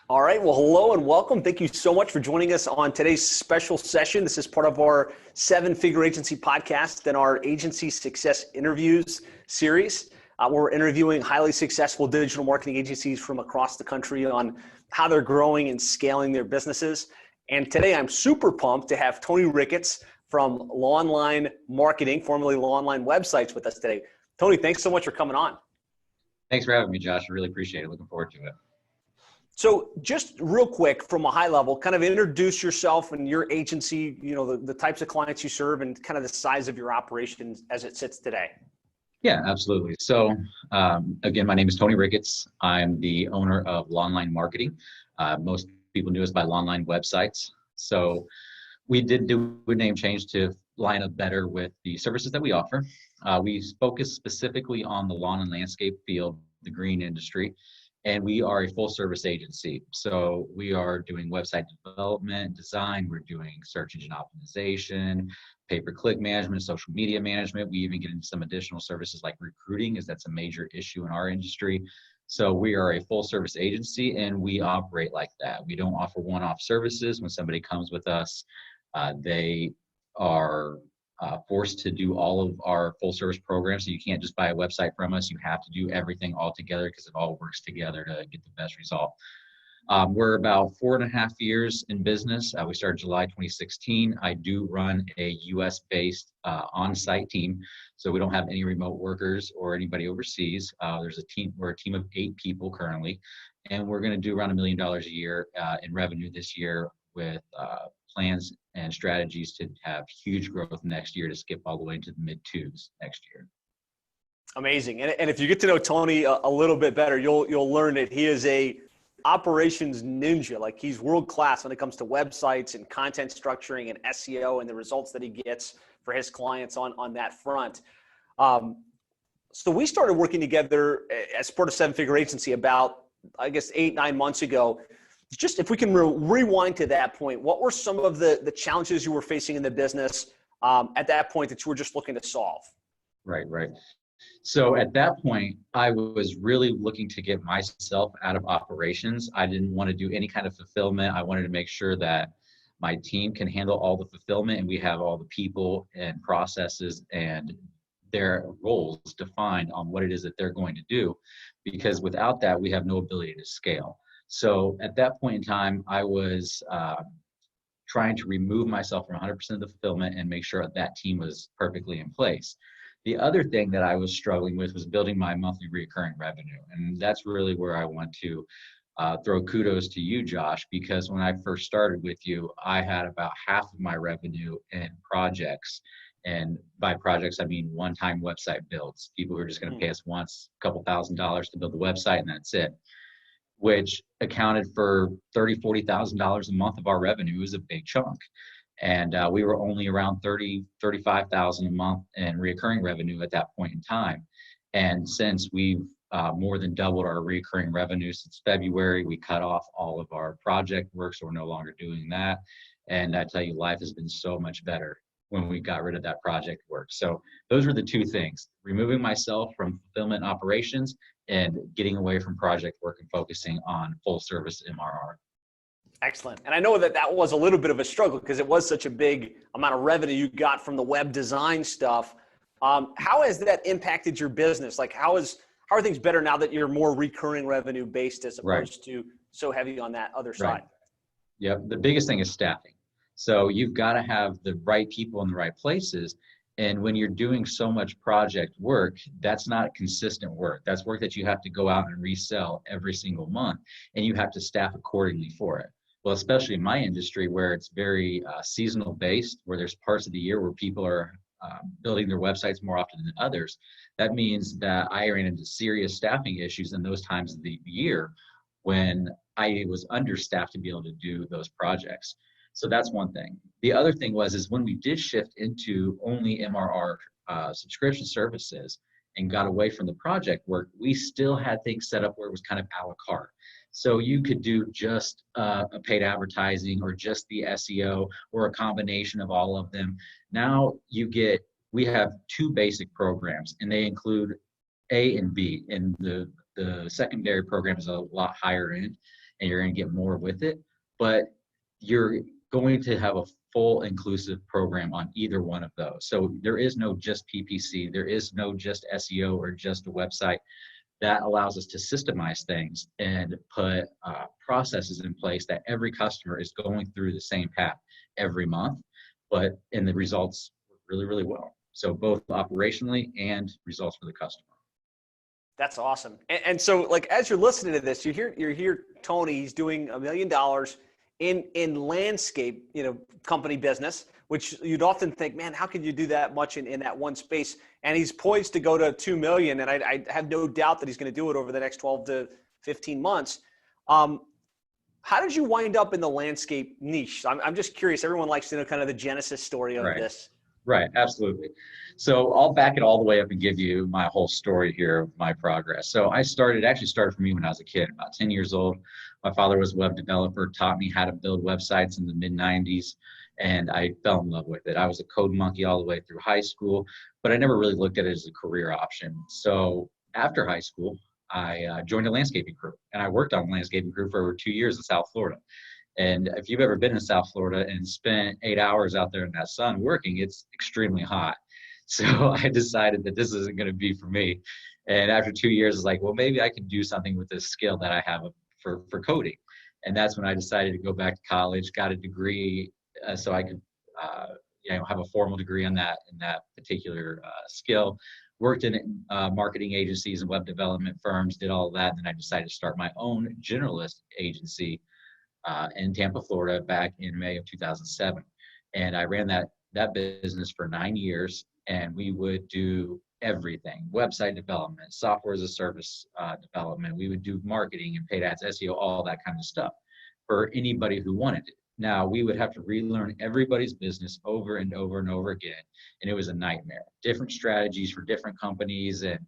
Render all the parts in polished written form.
All right. Well, hello and welcome. Thank you so much for joining us on today's special session. This is part of our Seven-Figure Agency podcast and our Agency Success Interviews series. We're interviewing highly successful digital marketing agencies from across the country on how they're growing and scaling their businesses. And today I'm super pumped to have Tony Ricketts from Lawnline Marketing, formerly Lawnline Websites, with us today. Tony, thanks so much for coming on. Thanks for having me, Josh. I really appreciate it. Looking forward to it. So just real quick from a high level, kind of introduce yourself and your agency, the types of clients you serve and kind of the size of your operations as it sits today. Yeah, absolutely. So again, my name is Tony Ricketts. I'm the owner of Lawnline Marketing. Most people knew us by Lawnline Websites. So we did do a name change to line up better with the services that we offer. We focus specifically on the lawn and landscape field, the green industry. And we are a full service agency. So we are doing website development, design, we're doing search engine optimization, pay-per-click management, social media management. We even get into some additional services like recruiting, as that's a major issue in our industry. So we are a full service agency and we operate like that. We don't offer one-off services. When somebody comes with us, they are forced to do all of our full service programs. So you can't just buy a website from us. You have to do everything all together because it all works together to get the best result. We're about 4.5 years in business. We started July 2016. I do run a US based on-site team. So we don't have any remote workers or anybody overseas. We're a team of 8 people currently, and we're going to do around $1 million a year in revenue this year with plans and strategies to have huge growth next year to skip all the way into the mid-2s next year. Amazing. And if you get to know Tony a little bit better, you'll learn that he is a operations ninja. Like, he's world class when it comes to websites and content structuring and SEO and the results that he gets for his clients on that front. So we started working together as part of Seven-Figure Agency about, I guess, 8-9 months ago. Just if we can rewind to that point, what were some of the challenges you were facing in the business at that point that you were just looking to solve? Right. So at that point, I was really looking to get myself out of operations. I didn't want to do any kind of fulfillment. I wanted to make sure that my team can handle all the fulfillment and we have all the people and processes and their roles defined on what it is that they're going to do. Because without that, we have no ability to scale. So at that point in time, I was trying to remove myself from 100% of the fulfillment and make sure that team was perfectly in place. The other thing that I was struggling with was building my monthly recurring revenue. And that's really where I want to throw kudos to you, Josh, because when I first started with you, I had about half of my revenue in projects. And by projects, I mean one-time website builds. People who are just going to pay us once, a couple $1,000s to build the website, and that's it, which accounted for $30,000, $40,000 a month of our revenue. It was a big chunk. And we were only around $35,000 a month in recurring revenue at that point in time. And since we've more than doubled our recurring revenue since February, we cut off all of our project work, so we're no longer doing that. And I tell you, life has been so much better when we got rid of that project work. So those were the two things: removing myself from fulfillment operations and getting away from project work and focusing on full service MRR. Excellent. And I know that was a little bit of a struggle because it was such a big amount of revenue you got from the web design stuff. How has that impacted your business? Like, how are things better now that you're more recurring revenue based as opposed to so heavy on that other side? Right. Yep. The biggest thing is staffing. So you've got to have the right people in the right places. And when you're doing so much project work, that's not consistent work. That's work that you have to go out and resell every single month, and you have to staff accordingly for it. Well, especially in my industry where it's very seasonal based, where there's parts of the year where people are building their websites more often than others. That means that I ran into serious staffing issues in those times of the year when I was understaffed to be able to do those projects. So that's one thing. The other thing is when we did shift into only MRR subscription services and got away from the project work, we still had things set up where it was kind of a la carte. So you could do just a paid advertising or just the SEO or a combination of all of them. Now we have 2 basic programs, and they include A and B, and the secondary program is a lot higher end. and you're going to get more with it, but you're going to have a full inclusive program on either one of those. So there is no just PPC, there is no just SEO or just a website. That allows us to systemize things and put processes in place that every customer is going through the same path every month, and the results work really, really well. So both operationally and results for the customer. That's awesome. And so, like, as you're listening to this, you hear Tony, he's doing $1 million in landscape, company business, which you'd often think, man, how could you do that much in that one space? And he's poised to go to 2 million. And I have no doubt that he's going to do it over the next 12 to 15 months. How did you wind up in the landscape niche? I'm just curious. Everyone likes to know kind of the genesis story of this. Right, absolutely. So I'll back it all the way up and give you my whole story here of my progress. So it actually started for me when I was a kid, about 10 years old. My father was a web developer, taught me how to build websites in the mid-90s, and I fell in love with it. I was a code monkey all the way through high school, but I never really looked at it as a career option. So after high school, I joined a landscaping crew, and I worked on a landscaping crew for over 2 years in South Florida. And if you've ever been in South Florida and spent 8 hours out there in that sun working, it's extremely hot. So I decided that this isn't going to be for me. And after 2 years, I was like, well, maybe I can do something with this skill that I have for coding. And that's when I decided to go back to college, got a degree so I could have a formal degree in that particular skill. Worked in marketing agencies and web development firms, did all of that. And then I decided to start my own generalist agency in Tampa, Florida, back in May of 2007. And I ran that business for 9 years, and we would do everything: website development, software as a service development. We would do marketing and paid ads, SEO, all that kind of stuff for anybody who wanted it. Now, we would have to relearn everybody's business over and over and over again, and it was a nightmare. Different strategies for different companies, and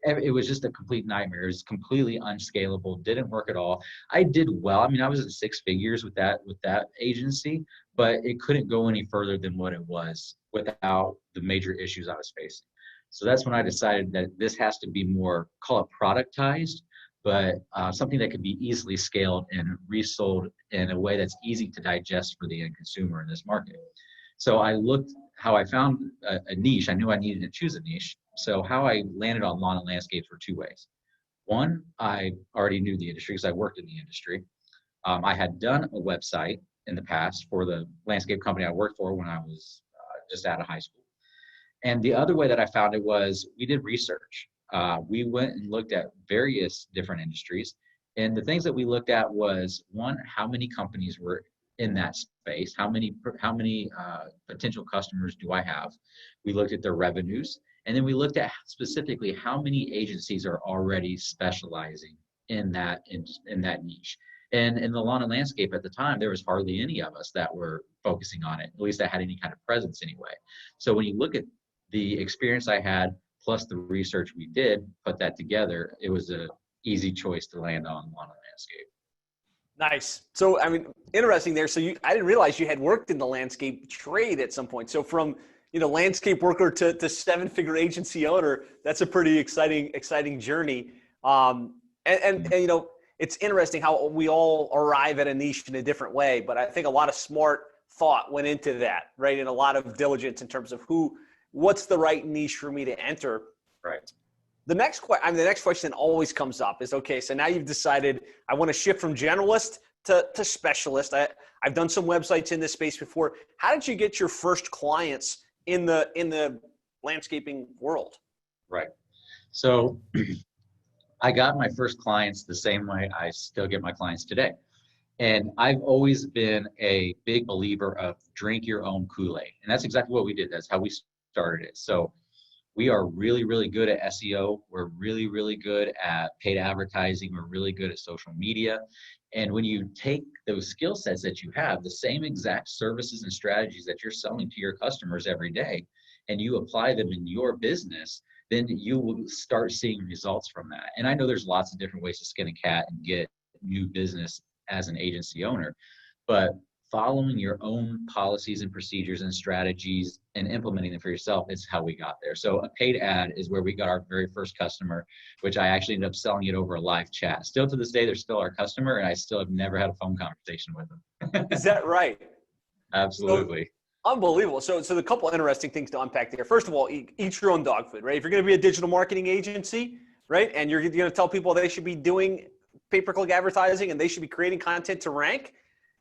it was just a complete nightmare. It was completely unscalable, didn't work at all. I did well. I mean, I was at 6 figures with that agency, but it couldn't go any further than what it was without the major issues I was facing. So that's when I decided that this has to be more, call it productized, but something that could be easily scaled and resold in a way that's easy to digest for the end consumer in this market. So I looked how I found a niche. I knew I needed to choose a niche. So how I landed on lawn and landscapes were 2 ways. One, I already knew the industry because I worked in the industry. I had done a website in the past for the landscape company I worked for when I was just out of high school. And the other way that I found it was we did research. We went and looked at various different industries. And the things that we looked at was, one, how many companies were in that space? How many potential customers do I have? We looked at their revenues. And then we looked at specifically how many agencies are already specializing in that niche. And in the lawn and landscape at the time, there was hardly any of us that were focusing on it, at least that had any kind of presence anyway. So when you look at the experience I had, plus the research we did, put that together, it was an easy choice to land on lawn and landscape. Nice. So, I mean, interesting there. So I didn't realize you had worked in the landscape trade at some point. So from landscape worker to 7-figure agency owner, that's a pretty exciting journey. And it's interesting how we all arrive at a niche in a different way, but I think a lot of smart thought went into that, right? And a lot of diligence in terms of what's the right niche for me to enter. Right. The next question that always comes up is, okay, so now you've decided I want to shift from generalist to specialist. I've done some websites in this space before. How did you get your first clients in the landscaping world? Right. So I got my first clients the same way I still get my clients today. And I've always been a big believer of drink your own Kool-Aid. And that's exactly what we did. That's how we started it. So we are really, really good at SEO. We're really, really good at paid advertising. We're really good at social media. And when you take those skill sets that you have, the same exact services and strategies that you're selling to your customers every day, and you apply them in your business, then you will start seeing results from that. And I know there's lots of different ways to skin a cat and get new business as an agency owner. But following your own policies and procedures and strategies and implementing them for yourself is how we got there. So a paid ad is where we got our very first customer, which I actually ended up selling it over a live chat. Still to this day, they're still our customer, and I still have never had a phone conversation with them. Is that right? Absolutely. So, unbelievable. So the couple interesting things to unpack there. First of all, eat your own dog food, right? If you're going to be a digital marketing agency, right, and you're going to tell people they should be doing pay-per-click advertising and they should be creating content to rank,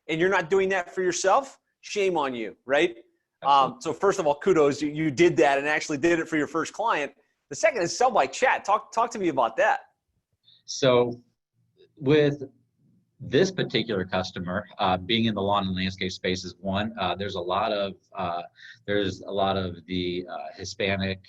and you're not doing that for yourself, shame on you, right? So first of all, kudos, you did that and actually did it for your first client. The second is sell by chat. Talk to me about that. So with this particular customer, being in the lawn and landscape space is one. There's a lot of the Hispanic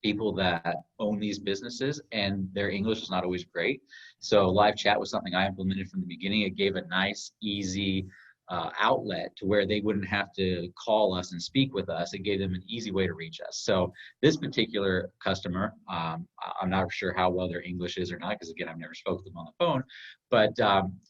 people that own these businesses, and their English is not always great. So live chat was something I implemented from the beginning. It gave a nice, easy outlet to where they wouldn't have to call us and speak with us. It gave them an easy way to reach us. So this particular customer, I'm not sure how well their English is or not, because again, I've never spoken to them on the phone, but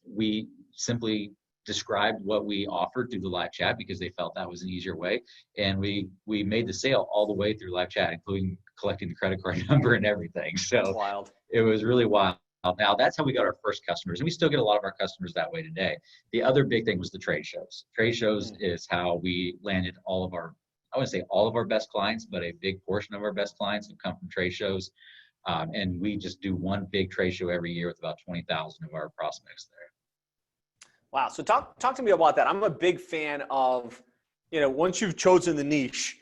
we simply described what we offered through the live chat because they felt that was an easier way. And we made the sale all the way through live chat, including collecting the credit card number and everything. So wild. It was really wild. Now that's how we got our first customers, and we still get a lot of our customers that way today. The other big thing was the trade shows. Trade shows is how we landed all of our, I wouldn't say all of our best clients, but a big portion of our best clients have come from trade shows. And we just do one big trade show every year with about 20,000 of our prospects there. Wow. So talk to me about that. I'm a big fan of, once you've chosen the niche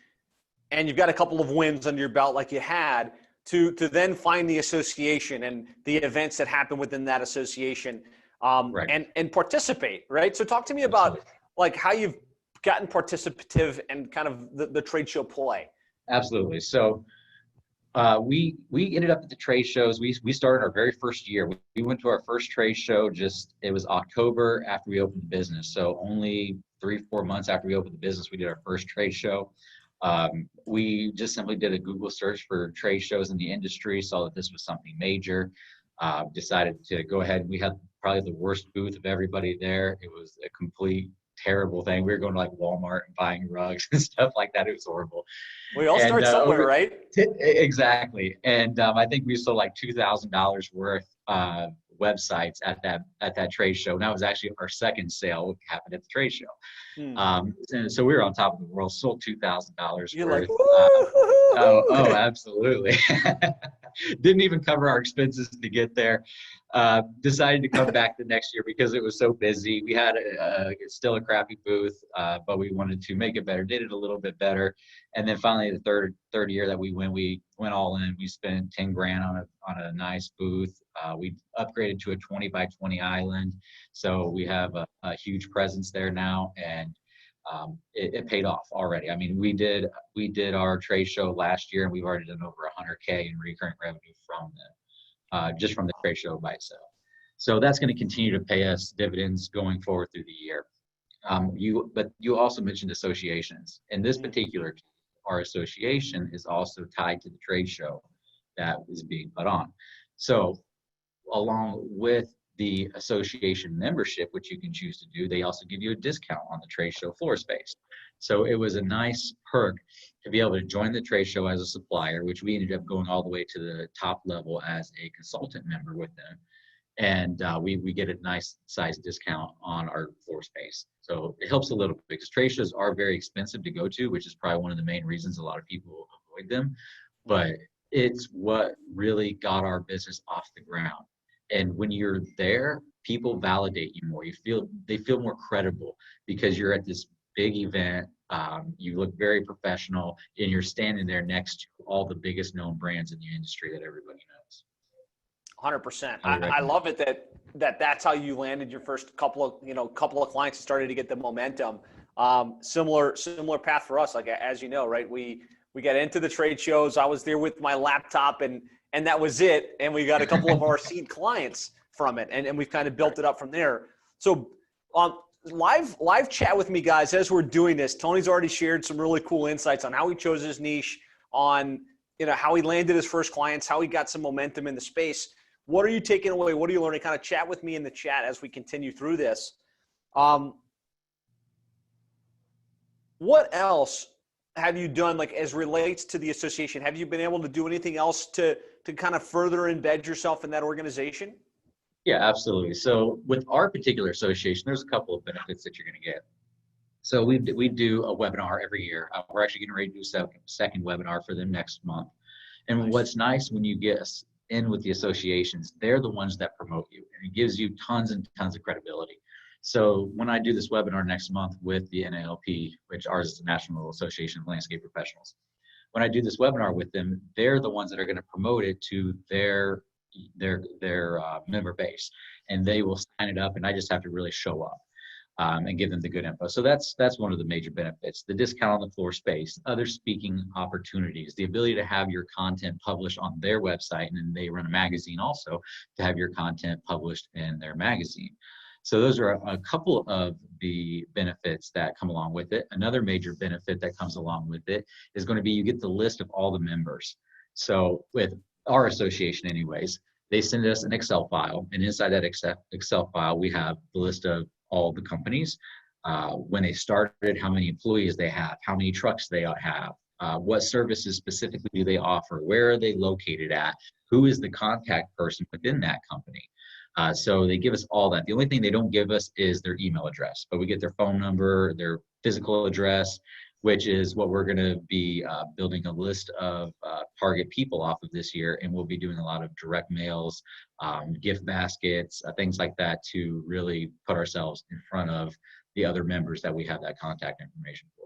and you've got a couple of wins under your belt like you had, to then find the association and the events that happen within that association, right, and participate, right? So talk to me about like how you've gotten participative and kind of the trade show play. Absolutely. So we ended up at the trade shows. We started our very first year. We went to our first trade show it was October after we opened the business. So only 3-4 months after we opened the business, we did our first trade show. We just simply did a Google search for trade shows in the industry, saw that this was something major, decided to go ahead. We had probably the worst booth of everybody there. It was a complete terrible thing. We were going to like Walmart and buying rugs and stuff like that. It was horrible. We all start somewhere, right? Exactly. And I think we sold like $2,000 worth websites at that trade show. And that was actually our second sale, which happened at the trade show. And so we were on top of the world, sold $2,000 You're worth. like, Oh, absolutely. Didn't even cover our expenses to get there. Decided to come back the next year because it was so busy. We had still a crappy booth, but we wanted to make it better, did it a little bit better. And then finally the third year that we went all in. We spent 10 grand on a nice booth. We upgraded to a 20 by 20 island. So we have a huge presence there now, and it paid off already. I mean, we did our trade show last year, and we've already done over 100K in recurring revenue from them, just from the trade show by itself. So that's going to continue to pay us dividends going forward through the year. But you also mentioned associations. In this particular case, our association is also tied to the trade show that is being put on. So along with the association membership, which you can choose to do, they also give you a discount on the trade show floor space. So it was a nice perk to be able to join the trade show as a supplier, which we ended up going all the way to the top level as a consultant member with them. And we get a nice size discount on our floor space. So it helps a little bit because trade shows are very expensive to go to, which is probably one of the main reasons a lot of people avoid them. But it's what really got our business off the ground. And when you're there, people validate you more. They feel more credible because you're at this big event. You look very professional, and you're standing there next to all the biggest known brands in the industry that everybody knows. 100%. I love it that's how you landed your first couple of clients and started to get the momentum. Similar path for us. Like, as you know, right? We got into the trade shows. I was there with my laptop and that was it. And we got a couple of our seed clients from it. And we've kind of built it up from there. So live chat with me, guys, as we're doing this. Tony's already shared some really cool insights on how he chose his niche, on how he landed his first clients, how he got some momentum in the space. What are you taking away? What are you learning? Kind of chat with me in the chat as we continue through this. What else have you done, like as relates to the association? Have you been able to do anything else to kind of further embed yourself in that organization? Yeah, absolutely. So with our particular association, there's a couple of benefits that you're going to get. So we do a webinar every year. We're actually getting ready to do a second webinar for them next month. And Nice. what's nice when you get in with the associations, they're the ones that promote you, and it gives you tons and tons of credibility. So when I do this webinar next month with the NALP, which ours is the National Association of Landscape Professionals, when I do this webinar with them, they're the ones that are going to promote it to their member base, and they will sign it up, and I just have to really show up. And give them the good info. So that's one of the major benefits. The discount on the floor space, other speaking opportunities, the ability to have your content published on their website, and then they run a magazine also to have your content published in their magazine. So those are a couple of the benefits that come along with it. Another major benefit that comes along with it is going to be you get the list of all the members. So with our association anyways, they send us an Excel file, and inside that Excel file, we have the list of all the companies, when they started, how many employees they have, how many trucks they have, what services specifically do they offer, where are they located at, who is the contact person within that company. So they give us all that. The only thing they don't give us is their email address, but we get their phone number, their physical address, which is what we're going to be building a list of target people off of this year. And we'll be doing a lot of direct mails, gift baskets, things like that to really put ourselves in front of the other members that we have that contact information for.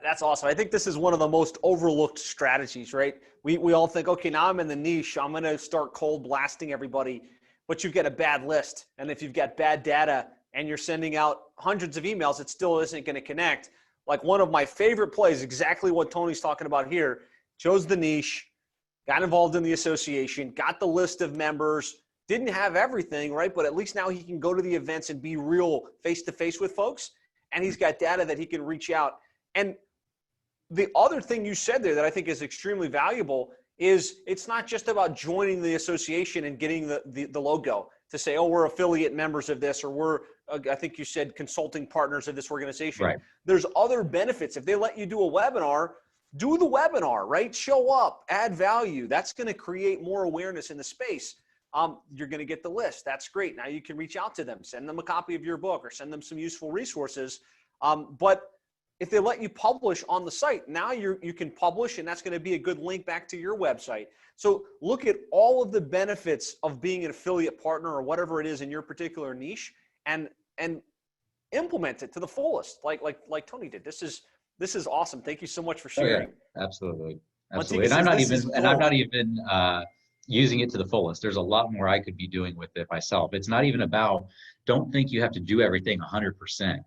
That's awesome. I think this is one of the most overlooked strategies, right? We all think, okay, now I'm in the niche, I'm going to start cold blasting everybody, but you've got a bad list. And if you've got bad data and you're sending out hundreds of emails, it still isn't going to connect. Like one of my favorite plays, exactly what Tony's talking about here, chose the niche, got involved in the association, got the list of members, didn't have everything, right? But at least now he can go to the events and be real face-to-face with folks. And he's got data that he can reach out. And the other thing you said there that I think is extremely valuable is it's not just about joining the association and getting the logo to say, oh, we're affiliate members of this, or we're, I think you said, consulting partners of this organization. Right. There's other benefits. If they let you do a webinar, do the webinar, right? Show up, add value. That's going to create more awareness in the space. You're going to get the list. That's great. Now you can reach out to them, send them a copy of your book, or send them some useful resources. But if they let you publish on the site, now you can publish, and that's going to be a good link back to your website. So look at all of the benefits of being an affiliate partner or whatever it is in your particular niche, and implement it to the fullest, like Tony did. This is awesome. Thank you so much for sharing. Oh, yeah. Absolutely. And I'm not even using it to the fullest. There's a lot more I could be doing with it myself. It's not even about, don't think you have to do everything 100%.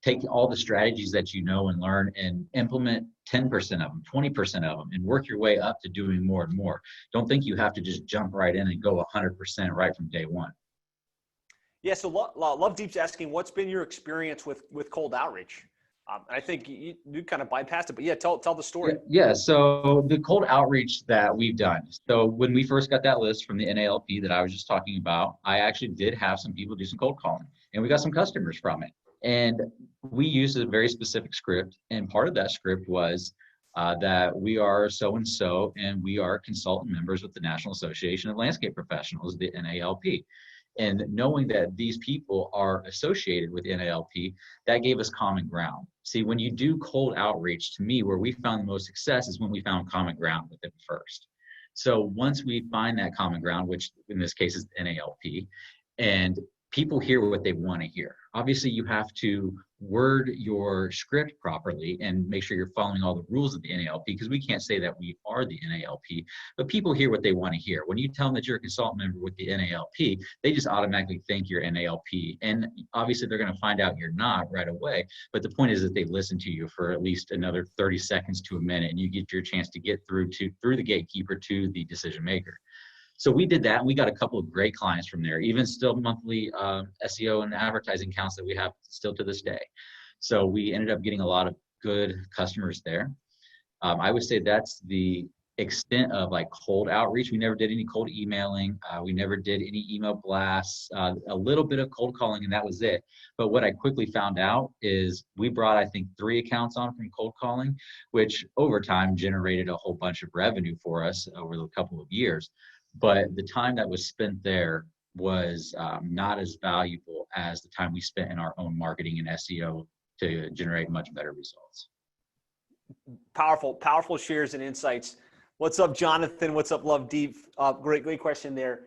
Take all the strategies that you know and learn and implement 10% of them, 20% of them, and work your way up to doing more and more. Don't think you have to just jump right in and go 100% right from day one. Yeah, so Love Deep's asking, what's been your experience with cold outreach? I think you kind of bypassed it, but yeah, tell the story. Yeah, so the cold outreach that we've done. So when we first got that list from the NALP that I was just talking about, I actually did have some people do some cold calling, and we got some customers from it. And we used a very specific script, and part of that script was that we are so-and-so, and we are consultant members with the National Association of Landscape Professionals, the NALP. And knowing that these people are associated with NALP, that gave us common ground. See, when you do cold outreach, to me, where we found the most success is when we found common ground with them first. So once we find that common ground, which in this case is NALP, and people hear what they want to hear. Obviously, you have to word your script properly and make sure you're following all the rules of the NALP, because we can't say that we are the NALP, but people hear what they want to hear. When you tell them that you're a consultant member with the NALP, they just automatically think you're NALP. And obviously, they're going to find out you're not right away. But the point is that they listen to you for at least another 30 seconds to a minute, and you get your chance to get through the gatekeeper to the decision maker. So we did that, and we got a couple of great clients from there, even still monthly SEO and advertising counts that we have still to this day. So we ended up getting a lot of good customers there. I would say that's the extent of like cold outreach. We never did any cold emailing. We never did any email blasts, a little bit of cold calling, and that was it. But what I quickly found out is we brought, I think, 3 accounts on from cold calling, which over time generated a whole bunch of revenue for us over a couple of years. But the time that was spent there was not as valuable as the time we spent in our own marketing and SEO to generate much better results. Powerful shares and insights. What's up, Jonathan? What's up, Love Deep? Great question there.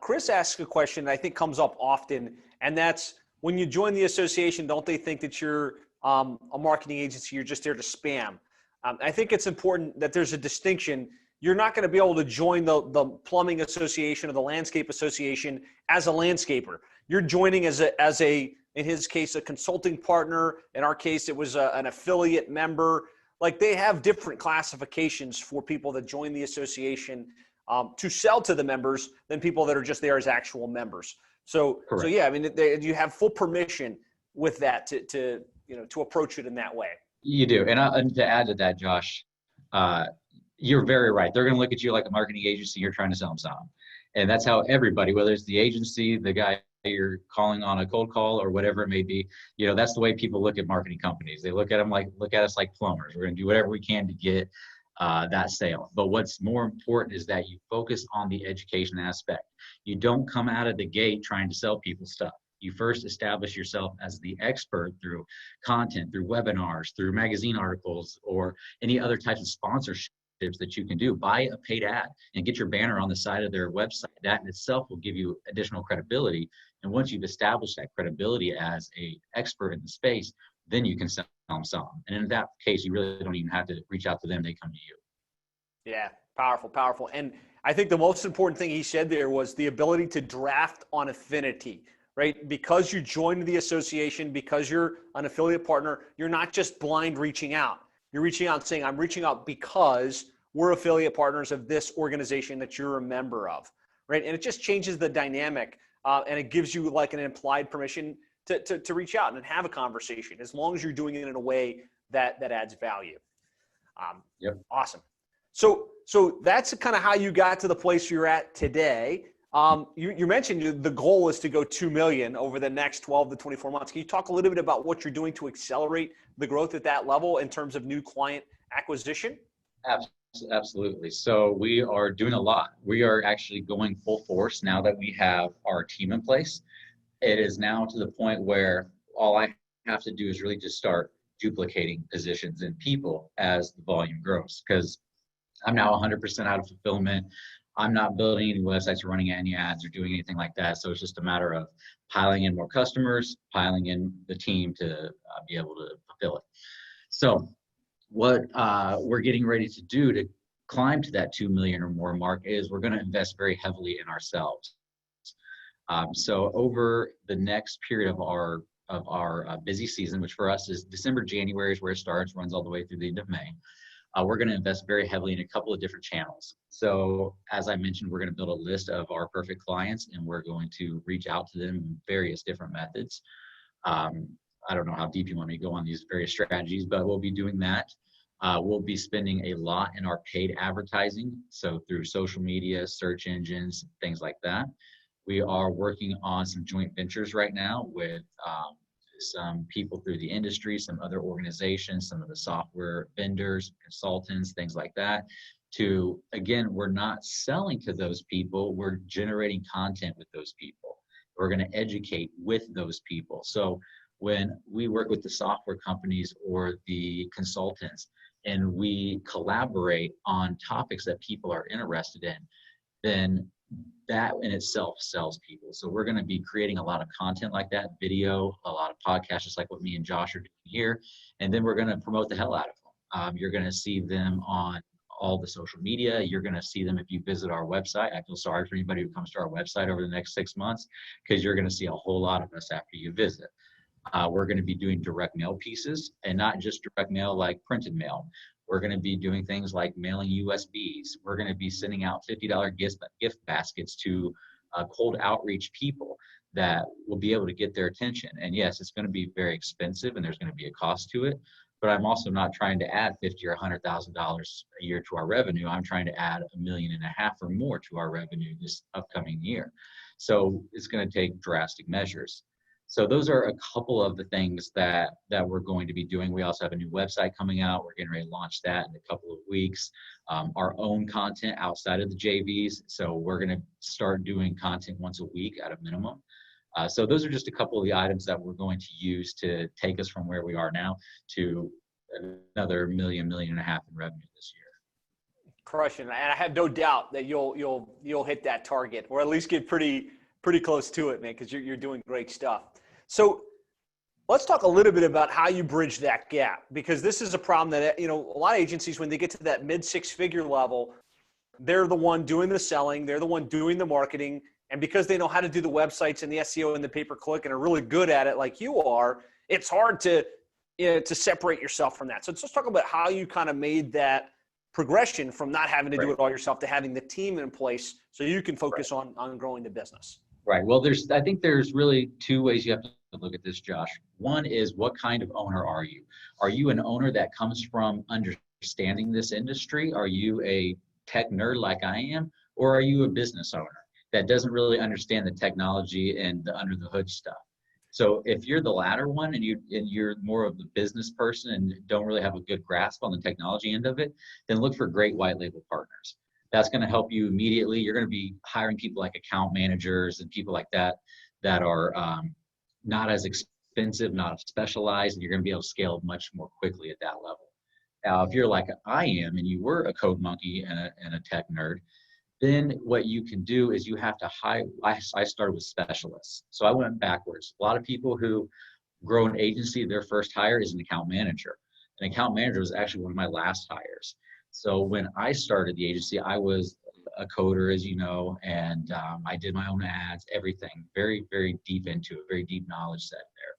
Chris asks a question that I think comes up often, and that's when you join the association, don't they think that you're a marketing agency? You're just there to spam. I think it's important that there's a distinction. You're not going to be able to join the plumbing association or the landscape association as a landscaper. You're joining as a in his case, a consulting partner. In our case, it was an affiliate member. Like, they have different classifications for people that join the association to sell to the members than people that are just there as actual members. So yeah, I mean, you have full permission with that to approach it in that way. You do. And to add to that, Josh, you're very right. They're going to look at you like a marketing agency. You're trying to sell them something. And that's how everybody, whether it's the agency, the guy you're calling on a cold call, or whatever it may be, that's the way people look at marketing companies. They look at us like plumbers. We're going to do whatever we can to get that sale. But what's more important is that you focus on the education aspect. You don't come out of the gate trying to sell people stuff. You first establish yourself as the expert through content, through webinars, through magazine articles, or any other types of sponsorships that you can do. Buy a paid ad and get your banner on the side of their website. That in itself will give you additional credibility. And once you've established that credibility as an expert in the space, then you can sell them something. And in that case, you really don't even have to reach out to them. They come to you. Yeah, powerful. And I think the most important thing he said there was the ability to draft on affinity, right? Because you joined the association, because you're an affiliate partner, you're not just blind reaching out. You're reaching out and saying, I'm reaching out because we're affiliate partners of this organization that you're a member of, right? And it just changes the dynamic, and it gives you like an implied permission to reach out and have a conversation, as long as you're doing it in a way that adds value. Yep. Awesome. So that's kind of how you got to the place you're at today. You mentioned the goal is to go 2 million over the next 12 to 24 months. Can you talk a little bit about what you're doing to accelerate the growth at that level in terms of new client acquisition? Absolutely. So we are doing a lot. We are actually going full force now that we have our team in place. It is now to the point where all I have to do is really just start duplicating positions and people as the volume grows, because I'm now 100% out of fulfillment. I'm not building any websites or running any ads or doing anything like that. So it's just a matter of piling in more customers, piling in the team to be able to fulfill it. So what we're getting ready to do to climb to that 2 million or more mark is we're going to invest very heavily in ourselves. So over the next period of our busy season, which for us is December, January is where it starts, runs all the way through the end of May. We're going to invest very heavily in a couple of different channels. So as I mentioned, we're going to build a list of our perfect clients, and we're going to reach out to them in various different methods. I don't know how deep you want me to go on these various strategies, but we'll be doing that. We'll be spending a lot in our paid advertising, so through social media, search engines, things like that. We are working on some joint ventures right now with some people through the industry, some other organizations, some of the software vendors, consultants, things like that. Again, we're not selling to those people, we're generating content with those people. We're going to educate with those people. So when we work with the software companies or the consultants and we collaborate on topics that people are interested in, then that in itself sells people. So we're going to be creating a lot of content like that, video, a lot of podcasts, just like what me and Josh are doing here. And then we're going to promote the hell out of them. You're going to see them on all the social media. You're going to see them if you visit our website. I feel sorry for anybody who comes to our website over the next 6 months, because you're going to see a whole lot of us after you visit. We're going to be doing direct mail pieces, and not just direct mail like printed mail. We're going to be doing things like mailing USBs. We're going to be sending out $50 gift baskets to cold outreach people that will be able to get their attention. And yes, it's going to be very expensive and there's going to be a cost to it, but I'm also not trying to add $50,000 or $100,000 a year to our revenue. I'm trying to add $1.5 million or more to our revenue this upcoming year. So it's going to take drastic measures. So those are a couple of the things that we're going to be doing. We also have a new website coming out. We're getting ready to launch that in a couple of weeks. Our own content outside of the JVs. So we're going to start doing content once a week at a minimum. So those are just a couple of the items that we're going to use to take us from where we are now to another $1.5 million in revenue this year. Crushing, and I have no doubt that you'll hit that target, or at least get pretty close to it, man, because you're doing great stuff. So let's talk a little bit about how you bridge that gap, because this is a problem that, a lot of agencies, when they get to that mid six-figure level, they're the one doing the selling, they're the one doing the marketing, and because they know how to do the websites and the SEO and the pay-per-click and are really good at it like you are, it's hard to separate yourself from that. So let's talk about how you kind of made that progression from not having to do it all yourself to having the team in place so you can focus on growing the business. Right. Well, I think there's really two ways you have to look at this, Josh. One is, what kind of owner are you? Are you an owner that comes from understanding this industry? Are you a tech nerd like I am? Or are you a business owner that doesn't really understand the technology and the under the hood stuff? So if you're the latter one and you're more of the business person and don't really have a good grasp on the technology end of it, then look for great white label partners. That's going to help you immediately. You're going to be hiring people like account managers and people like that are not as expensive, not specialized, and you're going to be able to scale much more quickly at that level. Now, if you're like I am and you were a code monkey and a tech nerd, then what you can do is you have to hire. I started with specialists. So I went backwards. A lot of people who grow an agency, their first hire is an account manager. An account manager was actually one of my last hires. So when I started the agency, I was a coder, as you know, and I did my own ads, everything, very, very deep into it, very deep knowledge set there.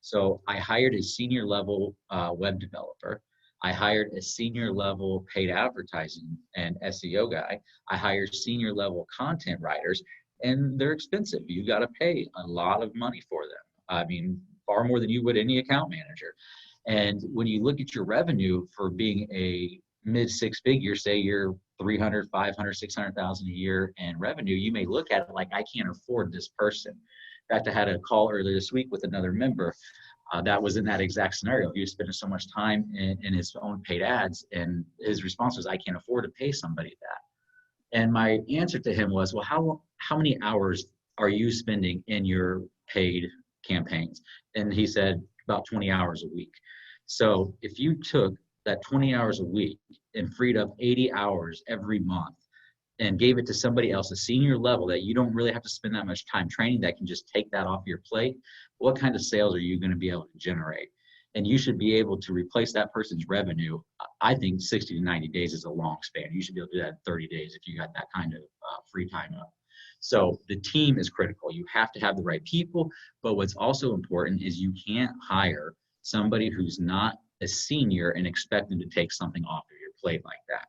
So I hired a senior level web developer. I hired a senior level paid advertising and SEO guy. I hired senior level content writers, and they're expensive. You got to pay a lot of money for them. I mean, far more than you would any account manager. And when you look at your revenue for being a mid six figure, say you're 300, 500, 600,000 a year in revenue, you may look at it like, I can't afford this person. In fact, I had a call earlier this week with another member that was in that exact scenario. He was spending so much time in his own paid ads, and his response was, I can't afford to pay somebody that. And my answer to him was, well, how many hours are you spending in your paid campaigns? And he said, about 20 hours a week. So if you took that 20 hours a week and freed up 80 hours every month and gave it to somebody else, a senior level that you don't really have to spend that much time training, that can just take that off your plate, what kind of sales are you going to be able to generate? And you should be able to replace that person's revenue. I think 60 to 90 days is a long span. You should be able to do that in 30 days if you got that kind of free time up. So the team is critical. You have to have the right people, but what's also important is you can't hire somebody who's not a senior and expect them to take something off of your plate like that.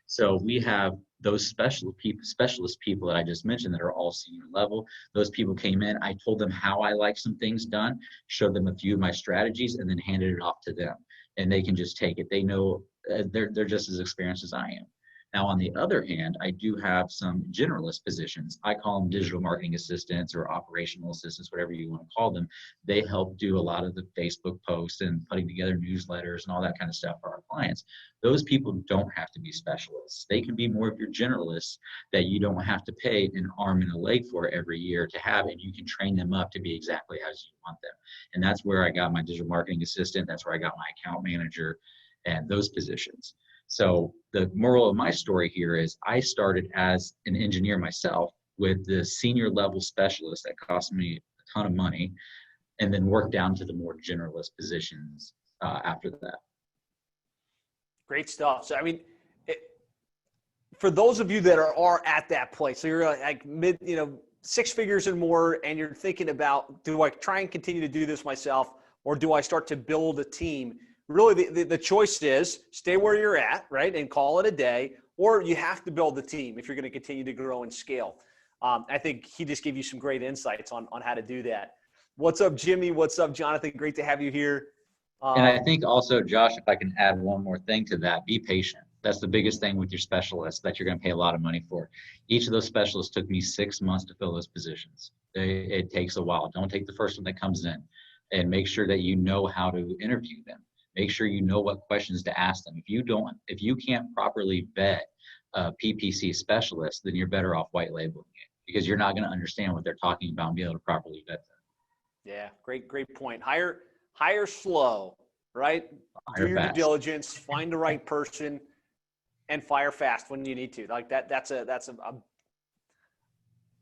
So we have those specialist people that I just mentioned that are all senior level. Those people came in, I told them how I like some things done, showed them a few of my strategies, and then handed it off to them. And they can just take it. They know they're just as experienced as I am. Now, on the other hand, I do have some generalist positions. I call them digital marketing assistants or operational assistants, whatever you want to call them. They help do a lot of the Facebook posts and putting together newsletters and all that kind of stuff for our clients. Those people don't have to be specialists. They can be more of your generalists that you don't have to pay an arm and a leg for every year to have, and you can train them up to be exactly as you want them. And that's where I got my digital marketing assistant. That's where I got my account manager and those positions. So the moral of my story here is I started as an engineer myself with the senior level specialist that cost me a ton of money, and then worked down to the more generalist positions after that. Great stuff. So, I mean, for those of you that are at that place, so you're like mid, six figures and more, and you're thinking about, do I try and continue to do this myself, or do I start to build a team? Really, the choice is stay where you're at, right, and call it a day, or you have to build the team if you're going to continue to grow and scale. I think he just gave you some great insights on how to do that. What's up, Jimmy? What's up, Jonathan? Great to have you here. And I think also, Josh, if I can add one more thing to that, be patient. That's the biggest thing with your specialists that you're going to pay a lot of money for. Each of those specialists took me 6 months to fill those positions. It takes a while. Don't take the first one that comes in, and make sure that you know how to interview them. Make sure you know what questions to ask them. If you can't properly vet a PPC specialist, then you're better off white labeling it, because you're not going to understand what they're talking about and be able to properly vet them. Yeah, great point. Hire slow, right? Do your due diligence, find the right person, and fire fast when you need to. Like that's a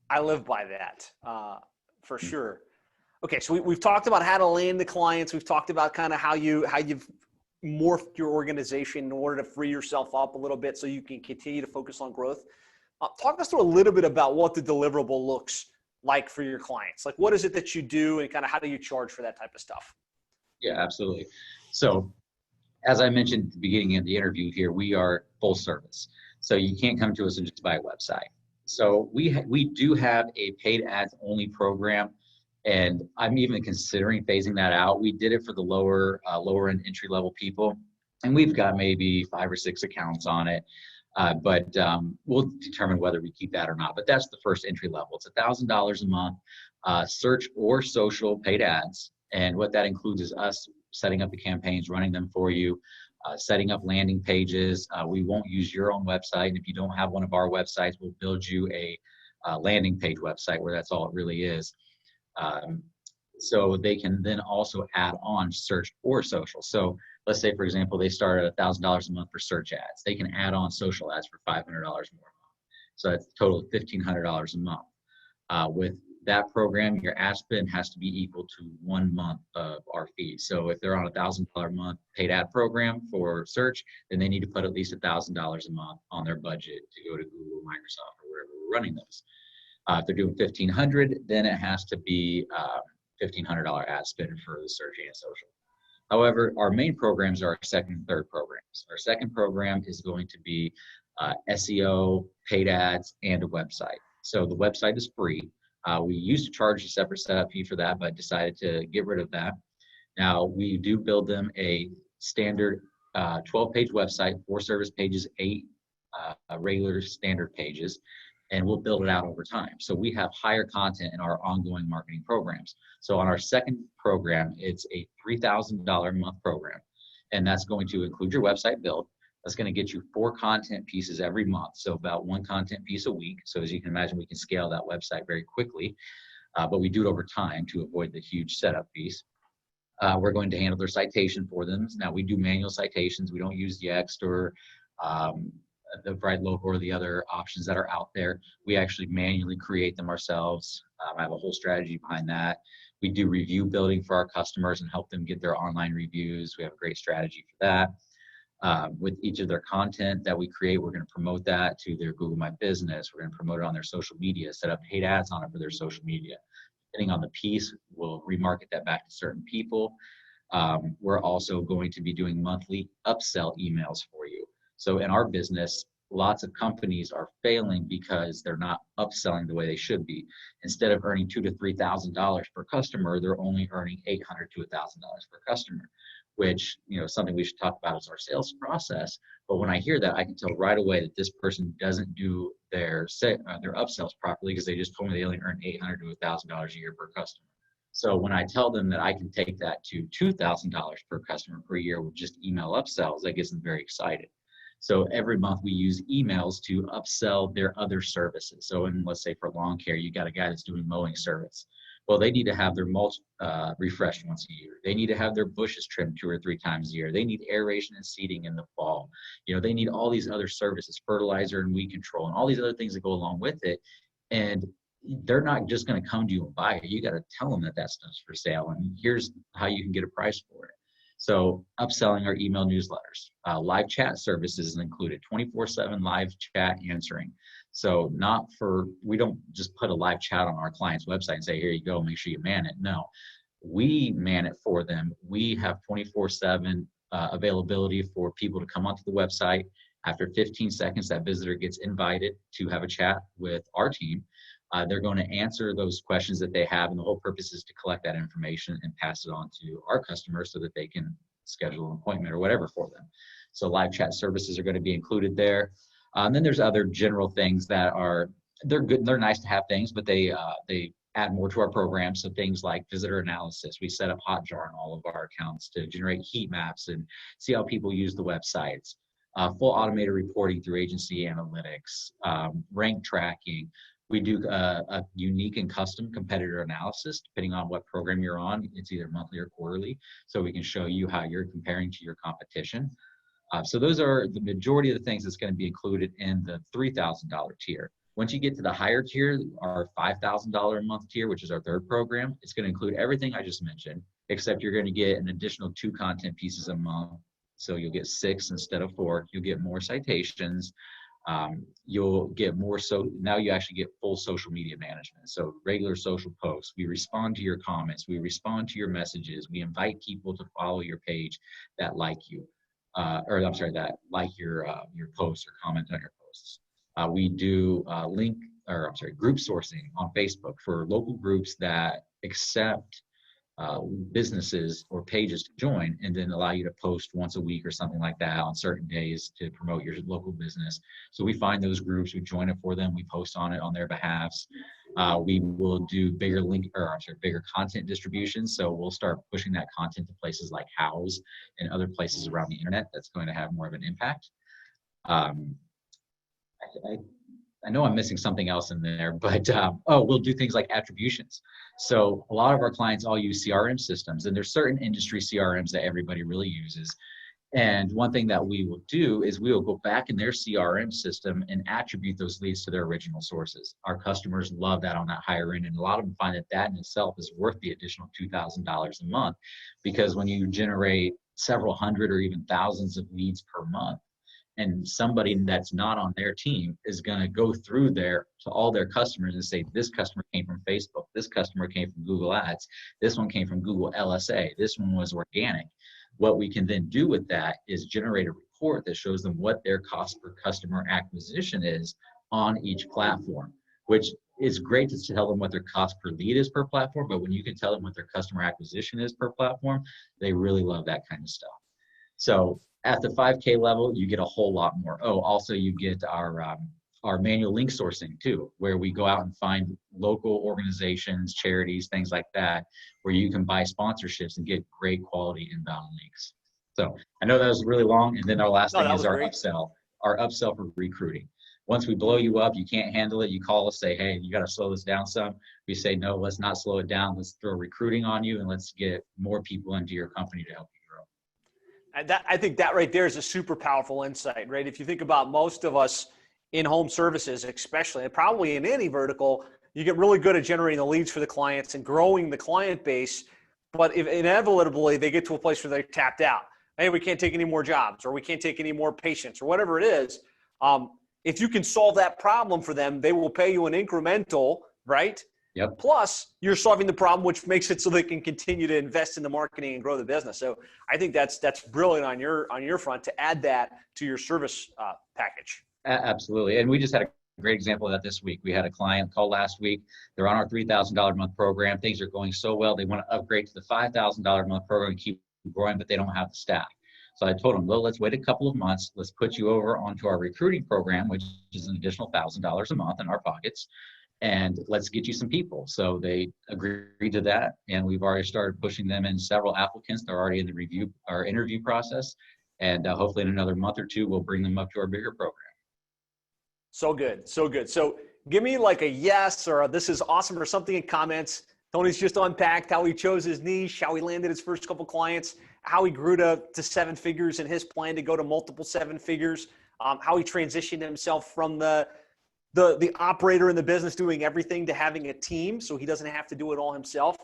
I live by that for sure. Okay, so we've talked about how to land the clients. We've talked about kind of how you've morphed your organization in order to free yourself up a little bit so you can continue to focus on growth. Talk us through a little bit about what the deliverable looks like for your clients. Like, what is it that you do, and kind of how do you charge for that type of stuff? Yeah, absolutely. So as I mentioned at the beginning of the interview here, we are full service. So you can't come to us and just buy a website. So we do have a paid ads only program, and I'm even considering phasing that out. We did it for the lower end entry level people, and we've got maybe 5 or 6 accounts on it. But we'll determine whether we keep that or not. But that's the first entry level. It's $1,000 a month, search or social paid ads. And what that includes is us setting up the campaigns, running them for you, setting up landing pages. We won't use your own website. And if you don't have one of our websites, we'll build you a landing page website where that's all it really is. So they can then also add on search or social. So let's say, for example, they start at $1,000 a month for search ads. They can add on social ads for $500 more a month. So that's a total of $1,500 a month. With that program, your ad spend has to be equal to 1 month of our fee. So if they're on a $1,000 a month paid ad program for search, then they need to put at least $1,000 a month on their budget to go to Google, Microsoft, or wherever we're running those. If they're doing $1,500, then it has to be $1,500 ad spend for the search and social. However, our main programs are our second and third programs. Our second program is going to be SEO, paid ads, and a website. So the website is free. We used to charge a separate setup fee for that, but decided to get rid of that. Now, we do build them a standard 12-page website, 4 service pages, 8 regular standard pages, and we'll build it out over time. So we have higher content in our ongoing marketing programs. So on our second program, it's a $3,000 a month program, and that's going to include your website build. That's going to get you 4 content pieces every month, so about 1 content piece a week. So as you can imagine, we can scale that website very quickly, but we do it over time to avoid the huge setup piece. We're going to handle their citation for them. Now, we do manual citations. We don't use Yext or the Bright Local or the other options that are out there. We actually manually create them ourselves. I have a whole strategy behind that. We do review building for our customers and help them get their online reviews. We have a great strategy for that. With each of their content that we create, we're going to promote that to their Google My Business. We're going to promote it on their social media, set up paid ads on it for their social media. Depending on the piece, we'll remarket that back to certain people. We're also going to be doing monthly upsell emails for you. So in our business, lots of companies are failing because they're not upselling the way they should be. Instead of earning $2,000 to $3,000 per customer, they're only earning $800 to $1,000 per customer, which, something we should talk about is our sales process. But when I hear that, I can tell right away that this person doesn't do their upsells properly, because they just told me they only earn $800 to $1,000 a year per customer. So when I tell them that I can take that to $2,000 per customer per year with just email upsells, that gets them very excited. So every month we use emails to upsell their other services. So let's say for lawn care, you got a guy that's doing mowing service. Well, they need to have their mulch refreshed once a year. They need to have their bushes trimmed 2 or 3 times a year. They need aeration and seeding in the fall. They need all these other services, fertilizer and weed control, and all these other things that go along with it. And they're not just going to come to you and buy it. You got to tell them that stuff's for sale, and here's how you can get a price for it. So upselling our email newsletters, live chat services is included, 24/7 live chat answering. So we don't just put a live chat on our client's website and say, here you go, make sure you man it. No, we man it for them. We have 24/7 availability for people to come onto the website. After 15 seconds, that visitor gets invited to have a chat with our team. They're going to answer those questions that they have, and the whole purpose is to collect that information and pass it on to our customers so that they can schedule an appointment or whatever for them. So live chat services are going to be included there. And then there's other general things that they're good. They're nice to have things, but they add more to our program. So things like visitor analysis. We set up Hotjar on all of our accounts to generate heat maps and see how people use the websites. Full automated reporting through agency analytics, rank tracking. We do a unique and custom competitor analysis depending on what program you're on. It's either monthly or quarterly, so we can show you how you're comparing to your competition. So those are the majority of the things that's going to be included in the $3,000 tier. Once you get to the higher tier, our $5,000 a month tier, which is our third program, it's going to include everything I just mentioned, except you're going to get an additional 2 content pieces a month. So you'll get 6 instead of 4. You'll get more citations. You'll get more. So now you actually get full social media management. So regular social posts. We respond to your comments. We respond to your messages. We invite people to follow your page that like you, that like your posts or comment on your posts. We do group sourcing on Facebook for local groups that accept businesses or pages to join, and then allow you to post once a week or something like that on certain days to promote your local business. So we find those groups, we join it for them, we post on it on their behalfs. We will do bigger content distribution. So we'll start pushing that content to places like Houzz and other places around the internet that's going to have more of an impact. I know I'm missing something else in there, but we'll do things like attributions. So a lot of our clients all use CRM systems, and there's certain industry CRMs that everybody really uses. And one thing that we will do is we will go back in their CRM system and attribute those leads to their original sources. Our customers love that on that higher end, and a lot of them find that that in itself is worth the additional $2,000 a month, because when you generate several hundred or even thousands of leads per month, and somebody that's not on their team is going to go through there to all their customers and say, this customer came from Facebook, this customer came from Google Ads, this one came from Google LSA, this one was organic. What we can then do with that is generate a report that shows them what their cost per customer acquisition is on each platform, which is great to tell them what their cost per lead is per platform, but when you can tell them what their customer acquisition is per platform, they really love that kind of stuff. So at the 5K level, you get a whole lot more. Oh, also you get our manual link sourcing too, where we go out and find local organizations, charities, things like that, where you can buy sponsorships and get great quality inbound links. So I know that was really long. And then our last thing is our upsell for recruiting. Once we blow you up, you can't handle it, you call us, say, hey, you got to slow this down some. We say, no, let's not slow it down. Let's throw recruiting on you and let's get more people into your company to help you grow. I think that right there is a super powerful insight, right? If you think about most of us in home services, especially, and probably in any vertical, you get really good at generating the leads for the clients and growing the client base. But if inevitably they get to a place where they're tapped out, hey, we can't take any more jobs, or we can't take any more patients, or whatever it is. If you can solve that problem for them, they will pay you an incremental, right? Yep. Plus, you're solving the problem, which makes it so they can continue to invest in the marketing and grow the business. So I think that's brilliant on your front to add that to your service package. Absolutely. And we just had a great example of that this week. We had a client call last week. They're on our $3,000 a month program. Things are going so well. They want to upgrade to the $5,000 a month program and keep growing, but they don't have the staff. So I told them, well, let's wait a couple of months. Let's put you over onto our recruiting program, which is an additional $1,000 a month in our pockets. And let's get you some people. So they agreed to that. And we've already started pushing them in several applicants. They're already in the interview process. And hopefully in another month or two, we'll bring them up to our bigger program. So good. So good. So give me like a yes or a this is awesome or something in comments. Tony's just unpacked how he chose his niche, how he landed his first couple clients, how he grew to 7 figures and his plan to go to multiple 7 figures, how he transitioned himself from the operator in the business doing everything to having a team so he doesn't have to do it all himself,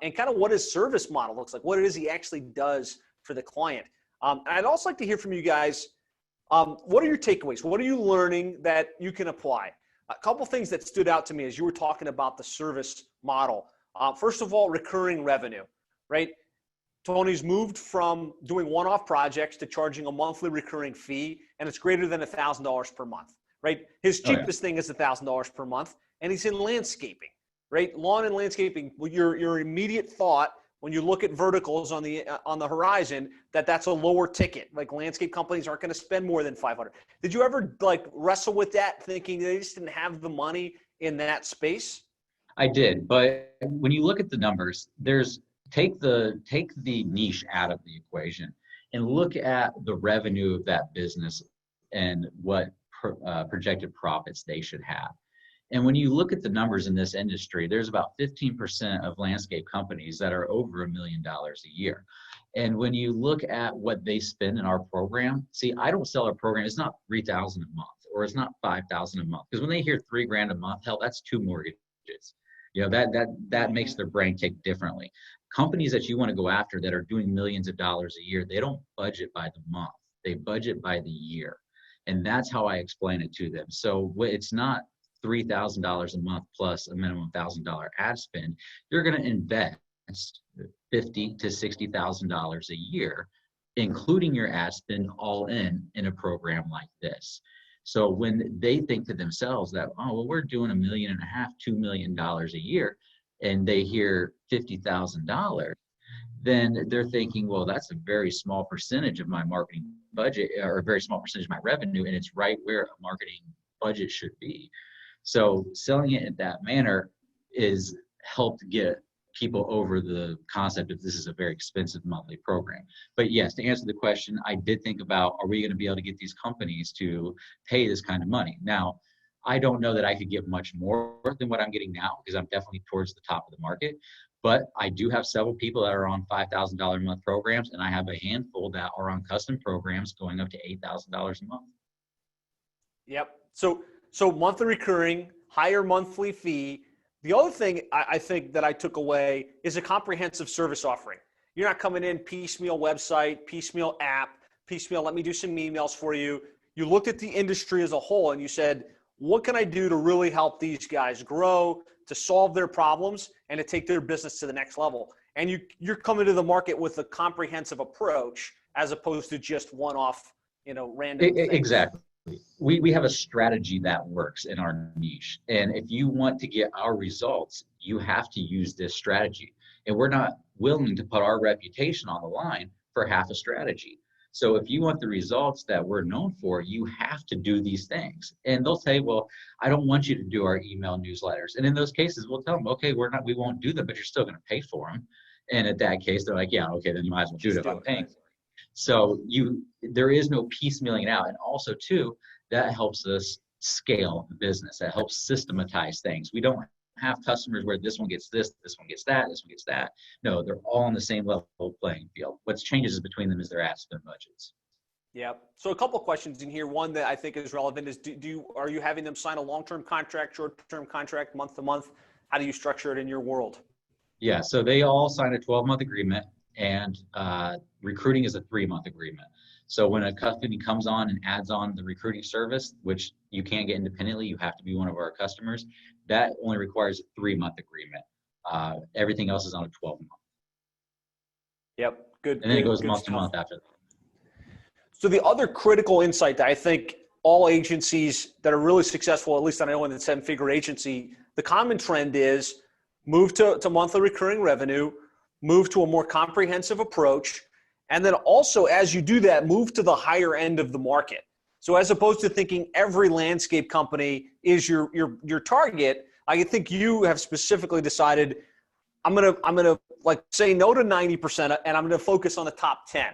and kind of what his service model looks like, what it is he actually does for the client. And I'd also like to hear from you guys. What are your takeaways? What are you learning that you can apply? A couple things that stood out to me as you were talking about the service model. First of all, recurring revenue, right? Tony's moved from doing one-off projects to charging a monthly recurring fee, and it's greater than $1,000 per month, right? His cheapest thing is $1,000 per month, and he's in landscaping, right? Lawn and landscaping, your immediate thought when you look at verticals on the horizon, that's a lower ticket. Like landscape companies aren't going to spend more than 500. Did you ever like wrestle with that, thinking they just didn't have the money in that space? I did, but when you look at the numbers, take the niche out of the equation and look at the revenue of that business and what projected profits they should have. And when you look at the numbers in this industry, there's about 15% of landscape companies that are over $1 million a year. And when you look at what they spend in our program, see, I don't sell our program. It's not $3,000 a month, or it's not $5,000 a month. Because when they hear $3,000 a month, hell, that's 2 mortgages. You know, that makes their brain tick differently. Companies that you want to go after that are doing millions of dollars a year, they don't budget by the month. They budget by the year. And that's how I explain it to them. So it's not $3,000 a month plus a minimum $1,000 ad spend. You're going to invest $50,000 to $60,000 a year, including your ad spend, all in a program like this. So when they think to themselves that, oh, well, we're doing $1.5 million, $2 million a year, and they hear $50,000, then they're thinking, well, that's a very small percentage of my marketing budget, or a very small percentage of my revenue, and it's right where a marketing budget should be. So selling it in that manner is helped get people over the concept of this is a very expensive monthly program. But yes, to answer the question, I did think about, are we going to be able to get these companies to pay this kind of money? Now, I don't know that I could get much more than what I'm getting now, because I'm definitely towards the top of the market. But I do have several people that are on $5,000 a month programs, and I have a handful that are on custom programs going up to $8,000 a month. Yep. So monthly recurring, higher monthly fee. The other thing I think that I took away is a comprehensive service offering. You're not coming in piecemeal website, piecemeal app, piecemeal, let me do some emails for you. You looked at the industry as a whole and you said, what can I do to really help these guys grow, to solve their problems, and to take their business to the next level? And you're coming to the market with a comprehensive approach as opposed to just one-off, random things. Exactly. We have a strategy that works in our niche. And if you want to get our results, you have to use this strategy. And we're not willing to put our reputation on the line for half a strategy. So if you want the results that we're known for, you have to do these things. And they'll say, well, I don't want you to do our email newsletters. And in those cases, we'll tell them, okay, we won't do them, but you're still going to pay for them. And at that case, they're like, yeah, okay, then you might as well do it if I'm paying for it. So there is no piecemealing it out. And also too, that helps us scale the business. That helps systematize things. We don't have customers where this one gets this one gets that, this one gets that. No, they're all on the same level playing field. What changes between them is their ad spend budgets. Yeah. So a couple of questions in here. One that I think is relevant is, are you having them sign a long-term contract, short-term contract, month to month? How do you structure it in your world? Yeah. So they all sign a 12-month agreement, and recruiting is a 3-month agreement. So when a company comes on and adds on the recruiting service, which you can't get independently, you have to be one of our customers, that only requires a 3-month agreement. Everything else is on a 12-month. Yep. Good. And then it goes month to month after that. So the other critical insight that I think all agencies that are really successful, at least I know in the 7-figure agency, the common trend is move to monthly recurring revenue, move to a more comprehensive approach, and then also as you do that, move to the higher end of the market. So as opposed to thinking every landscape company is your target, I think you have specifically decided I'm gonna like say no to 90% and I'm gonna focus on the top 10.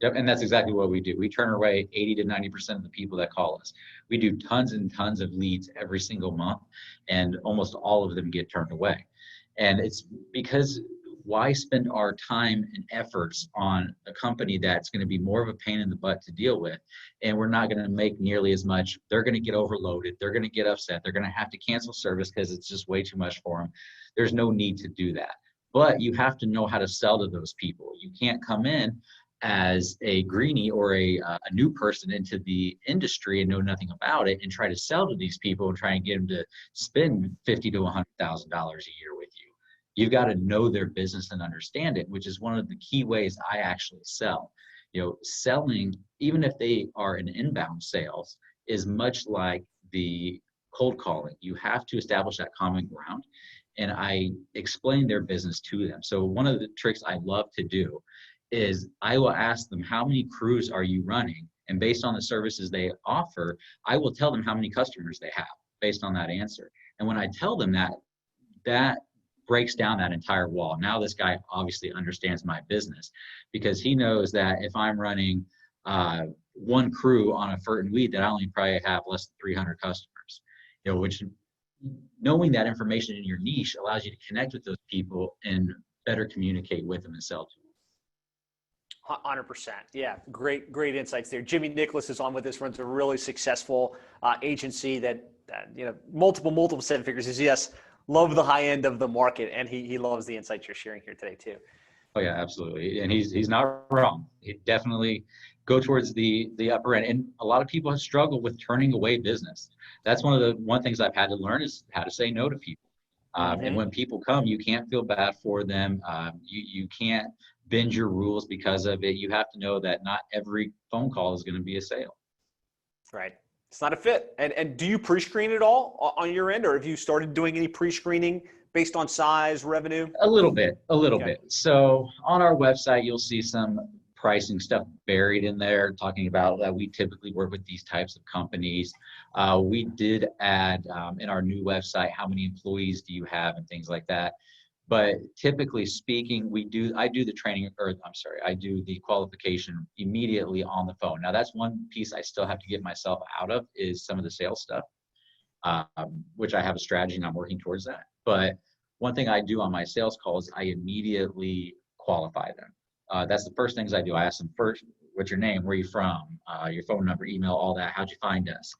Yep, and that's exactly what we do. We turn away 80 to 90% of the people that call us. We do tons and tons of leads every single month, and almost all of them get turned away. And it's because why spend our time and efforts on a company that's going to be more of a pain in the butt to deal with, and we're not going to make nearly as much. They're going to get overloaded. They're going to get upset. They're going to have to cancel service because it's just way too much for them. There's no need to do that. But you have to know how to sell to those people. You can't come in as a greenie or a new person into the industry and know nothing about it and try to sell to these people and try and get them to spend $50,000 to $100,000 a year with you. You've got to know their business and understand it, which is one of the key ways I actually sell. Selling, even if they are in inbound sales, is much like the cold calling. You have to establish that common ground. And I explain their business to them. So one of the tricks I love to do is I will ask them, how many crews are you running? And based on the services they offer, I will tell them how many customers they have based on that answer. And when I tell them that, that breaks down that entire wall. Now this guy obviously understands my business, because he knows that if I'm running one crew on a fert and weed, that I only probably have less than 300 customers, which, knowing that information in your niche allows you to connect with those people and better communicate with them and sell to them. 100%. Yeah. Great insights there. Jimmy Nicholas is on with us, runs a really successful agency that, multiple seven figures. Is, yes, love the high end of the market. And he loves the insights you're sharing here today too. Oh yeah, absolutely. And he's not wrong. He definitely go towards the upper end. And a lot of people have struggled with turning away business. That's one things I've had to learn is how to say no to people. And when people come, you can't feel bad for them. You can't bend your rules because of it. You have to know that not every phone call is going to be a sale. Right. It's not a fit. And do you pre-screen it all on your end, or have you started doing any pre-screening based on size, revenue? A little bit. So on our website, you'll see some pricing stuff buried in there, talking about that we typically work with these types of companies. We did add in our new website, how many employees do you have and things like that. But typically speaking, I do the qualification immediately on the phone. Now that's one piece I still have to get myself out of, is some of the sales stuff, which I have a strategy and I'm working towards that. But one thing I do on my sales calls, I immediately qualify them. That's the first things I do. I ask them first, what's your name? Where are you from? Your phone number, email, all that. How'd you find us?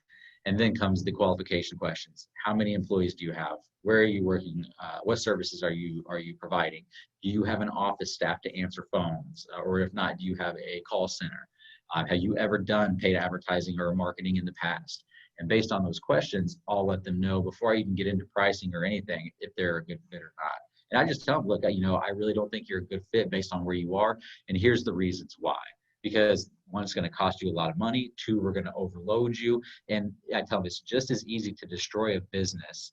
And then comes the qualification questions. How many employees do you have? Where are you working? What services are you providing? Do you have an office staff to answer phones? Or if not, do you have a call center? Have you ever done paid advertising or marketing in the past? And based on those questions, I'll let them know before I even get into pricing or anything, if they're a good fit or not. And I just tell them, look, I really don't think you're a good fit based on where you are. And here's the reasons why. Because one, it's going to cost you a lot of money. Two, we're going to overload you. And I tell them it's just as easy to destroy a business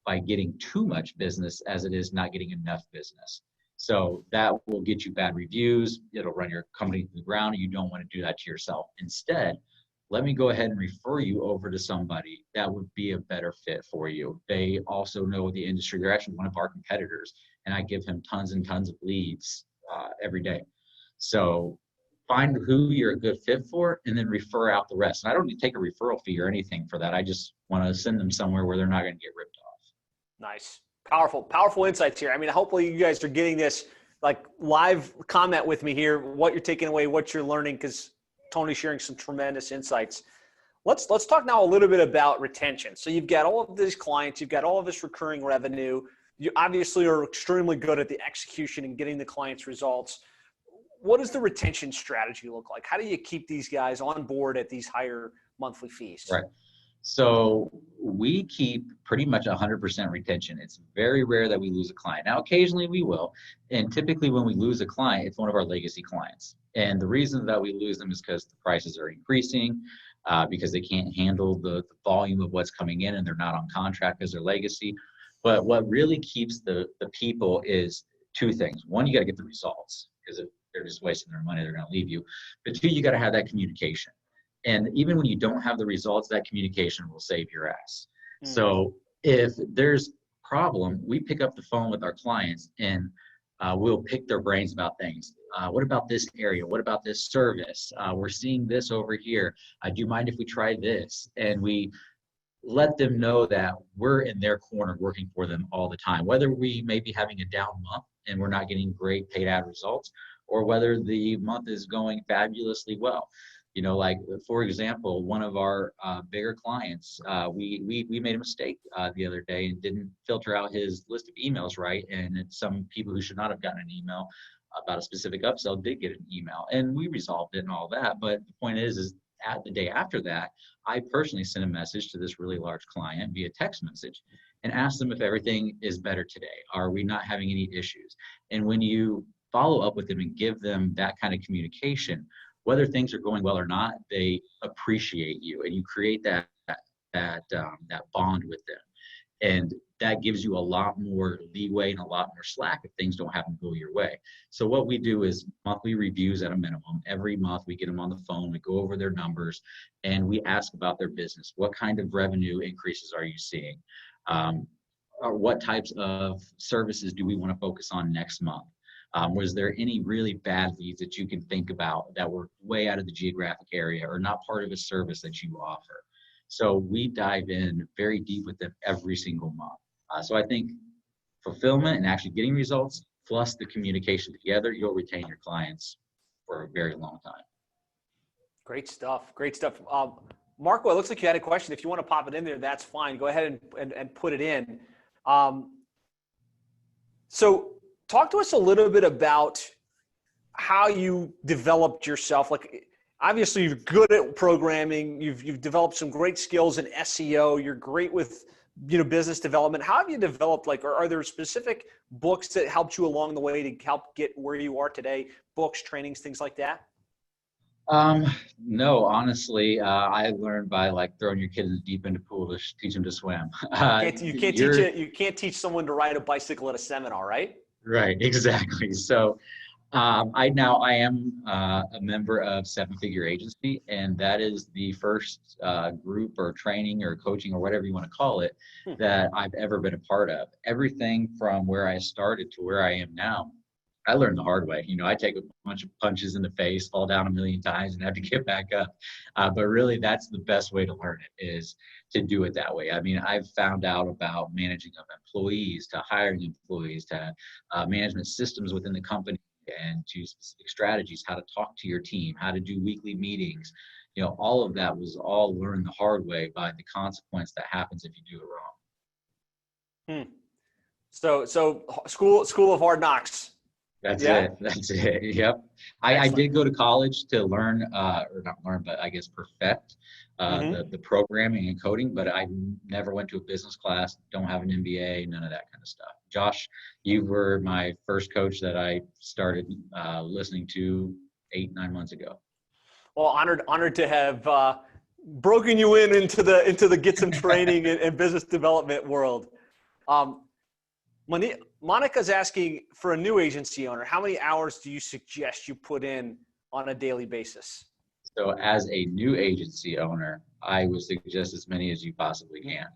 by getting too much business as it is not getting enough business. So that will get you bad reviews. It'll run your company to the ground. You don't want to do that to yourself. Instead, let me go ahead and refer you over to somebody that would be a better fit for you. They also know the industry. They're actually one of our competitors, and I give him tons and tons of leads every day. So find who you're a good fit for and then refer out the rest. And I don't need to take a referral fee or anything for that. I just want to send them somewhere where they're not going to get ripped off. Nice. Powerful insights here. I mean, hopefully you guys are getting this like live comment with me here, what you're taking away, what you're learning, because Tony's sharing some tremendous insights. Let's talk now a little bit about retention. So you've got all of these clients, you've got all of this recurring revenue. You obviously are extremely good at the execution and getting the clients results. What does the retention strategy look like? How do you keep these guys on board at these higher monthly fees? Right. So we keep pretty much 100% retention. It's very rare that we lose a client. Now, occasionally we will. And typically when we lose a client, it's one of our legacy clients. And the reason that we lose them is because the prices are increasing, because they can't handle the volume of what's coming in and they're not on contract as their legacy. But what really keeps the people is two things. One, you got to get the results, because if they're just wasting their money, they're going to leave you. But two, you got to have that communication. And even when you don't have the results, that communication will save your ass. So if there's a problem, we pick up the phone with our clients and we'll pick their brains about things. What about this area? What about this service? We're seeing this over here. Do you mind if we try this? And we let them know that we're in their corner working for them all the time, whether we may be having a down month and we're not getting great paid ad results, or whether the month is going fabulously well. Like, for example, one of our bigger clients, we made a mistake the other day and didn't filter out his list of emails right. And some people who should not have gotten an email about a specific upsell did get an email, and we resolved it and all that. But the point is at the day after that, I personally sent a message to this really large client via text message and asked them if everything is better today. Are we not having any issues? And when you follow up with them and give them that kind of communication, whether things are going well or not, they appreciate you, and you create that that bond with them. And that gives you a lot more leeway and a lot more slack if things don't happen to go your way. So what we do is monthly reviews at a minimum. Every month we get them on the phone, we go over their numbers, and we ask about their business. What kind of revenue increases are you seeing? Or what types of services do we want to focus on next month? Was there any really bad leads that you can think about that were way out of the geographic area or not part of a service that you offer? So we dive in very deep with them every single month. So I think fulfillment and actually getting results plus the communication together, you'll retain your clients for a very long time. Great stuff. Great stuff. Marco, it looks like you had a question. If you want to pop it in there, that's fine. Go ahead and put it in. So talk to us a little bit about how you developed yourself. Like, obviously you're good at programming. You've developed some great skills in SEO. You're great with, business development. How have you developed, or are there specific books that helped you along the way to help get where you are today? Books, trainings, things like that? No, honestly, I learned by throwing your kid in the deep end of the pool to teach them to swim. You can't teach someone to ride a bicycle at a seminar, right? Right, exactly. So I am a member of Seven Figure Agency, and that is the first group or training or coaching or whatever you want to call it that I've ever been a part of. Everything from where I started to where I am now, I learned the hard way. I take a bunch of punches in the face, fall down a million times, and have to get back up. But really, that's the best way to learn it, is to do it that way. I mean, I've found out about managing of employees, to hiring employees, to management systems within the company, and to specific strategies, how to talk to your team, how to do weekly meetings. All of that was all learned the hard way by the consequence that happens if you do it wrong. So school of hard knocks. That's it. Yep. I did go to college to learn, or not learn, but I guess perfect the programming and coding, but I never went to a business class, don't have an MBA, none of that kind of stuff. Josh, you were my first coach that I started listening to 8-9 months ago. Well, honored to have broken you into the get some training and business development world. Monica's asking, for a new agency owner, how many hours do you suggest you put in on a daily basis? So as a new agency owner, I would suggest as many as you possibly can.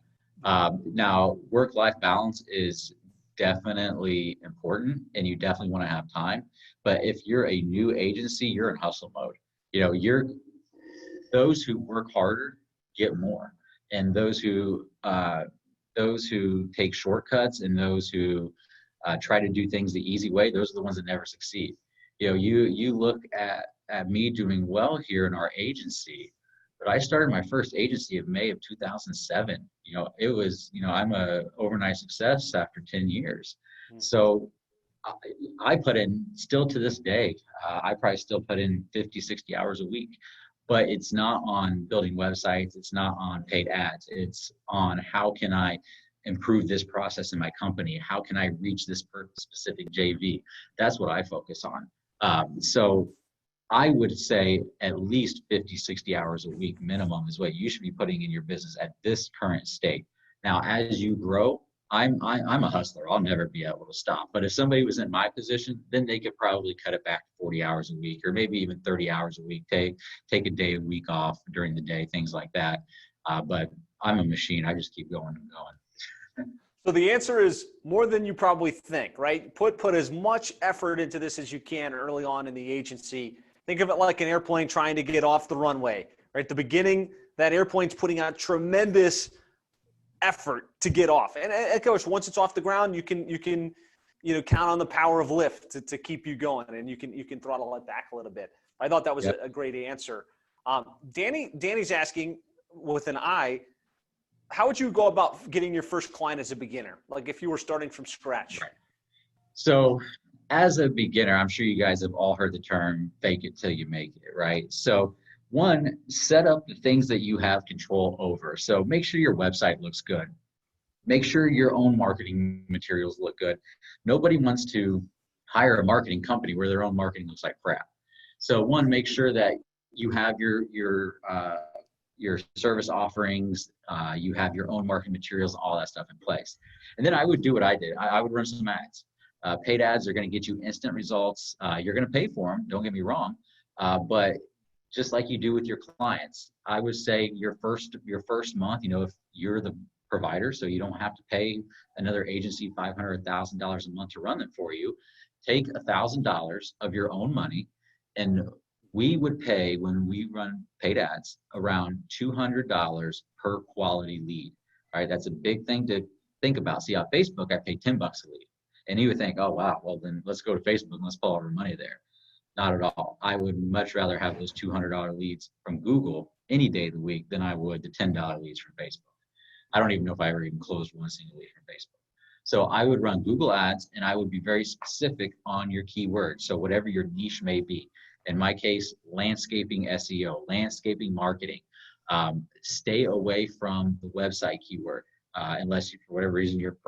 Now, work-life balance is definitely important, and you definitely want to have time. But if you're a new agency, you're in hustle mode. Those who work harder get more, and those who take shortcuts and those who try to do things the easy way, those are the ones that never succeed. You look at me doing well here in our agency, but I started my first agency in May of 2007. It was, I'm a overnight success after 10 years. So I put in, still to this day, I probably still put in 50, 60 hours a week. But it's not on building websites. It's not on paid ads. It's on how can I improve this process in my company? How can I reach this specific JV? That's what I focus on. So I would say at least 50, 60 hours a week minimum is what you should be putting in your business at this current state. Now, as you grow, I'm a hustler. I'll never be able to stop. But if somebody was in my position, then they could probably cut it back to 40 hours a week, or maybe even 30 hours a week. Take a day, a week off during the day, things like that. But I'm a machine. I just keep going and going. So the answer is more than you probably think, right? Put as much effort into this as you can early on in the agency. Think of it like an airplane trying to get off the runway, right? At the beginning, that airplane's putting out tremendous effort to get off, and of course, once it's off the ground, you can count on the power of lift to keep you going, and you can throttle it back a little bit. I thought that was a great answer. Danny's asking with an I, how would you go about getting your first client as a beginner? Like if you were starting from scratch. Right. So as a beginner, I'm sure you guys have all heard the term fake it till you make it, right? So one, set up the things that you have control over. So make sure your website looks good. Make sure your own marketing materials look good. Nobody wants to hire a marketing company where their own marketing looks like crap. So one, make sure that you have your your service offerings, you have your own marketing materials, all that stuff in place. And then I would do what I did. I would run some ads. Paid ads are going to get you instant results. You're going to pay for them, don't get me wrong. But just like you do with your clients, I would say your first month, if you're the provider, so you don't have to pay another agency $500 or $1,000 a month to run them for you, take $1,000 of your own money, and we would pay, when we run paid ads, around $200 per quality lead. All right, that's a big thing to think about. See, on Facebook, I pay $10 a lead. And you would think, oh, wow, well, then let's go to Facebook and let's pull our money there. Not at all. I would much rather have those $200 leads from Google any day of the week than I would the $10 leads from Facebook. I don't even know if I ever even closed one single lead from Facebook. So I would run Google ads, and I would be very specific on your keywords. So whatever your niche may be. In my case, landscaping SEO, landscaping marketing. Stay away from the website keyword, unless you, for whatever reason, you're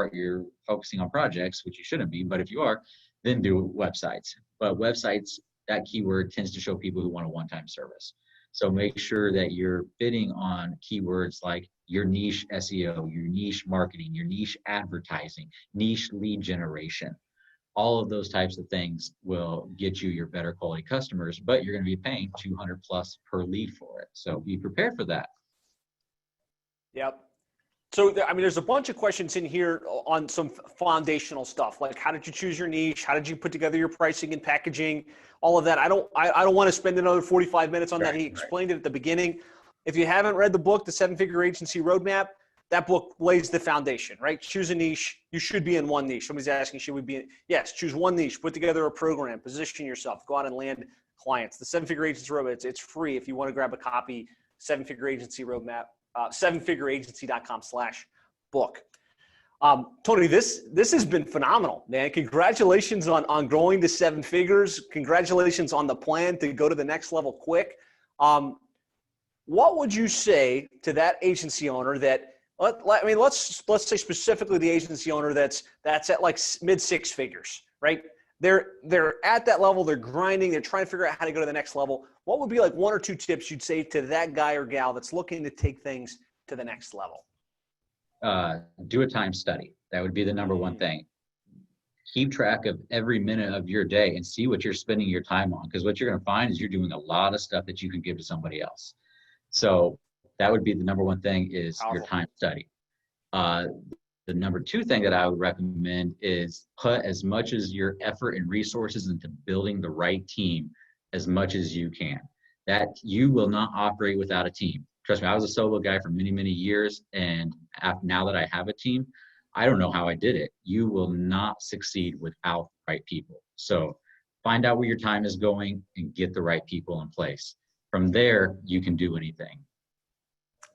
focusing on projects, which you shouldn't be. But if you are, then do websites. But websites, that keyword tends to show people who want a one-time service. So make sure that you're bidding on keywords like your niche SEO, your niche marketing, your niche advertising, niche lead generation. All of those types of things will get you your better quality customers, but you're going to be paying $200 plus per lead for it. So be prepared for that. Yep. So, there's a bunch of questions in here on some foundational stuff, like how did you choose your niche? How did you put together your pricing and packaging? All of that. I don't want to spend another 45 minutes on that. He explained it at the beginning. If you haven't read the book, The 7-Figure Agency Roadmap, that book lays the foundation, right? Choose a niche. You should be in one niche. Somebody's asking, should we be in? Yes, choose one niche, put together a program, position yourself, go out and land clients. The 7-Figure Agency Roadmap, it's free. If you want to grab a copy, 7-Figure Agency Roadmap, 7figureagency.com/book. Tony, this has been phenomenal, man. Congratulations on growing to 7 figures. Congratulations on the plan to go to the next level quick. What would you say to that agency owner that, let's say specifically the agency owner that's at like mid 6 figures, right? They're at that level, they're grinding, they're trying to figure out how to go to the next level. What would be like 1 or 2 tips you'd say to that guy or gal that's looking to take things to the next level? Do a time study. That would be the number one thing. Keep track of every minute of your day and see what you're spending your time on, because what you're going to find is you're doing a lot of stuff that you can give to somebody else. So that would be the number one thing, is your time study. The number 2 thing that I would recommend is put as much as your effort and resources into building the right team as much as you can. That you will not operate without a team. Trust me, I was a solo guy for many, many years, and now that I have a team, I don't know how I did it. You will not succeed without the right people. So find out where your time is going and get the right people in place. From there, you can do anything.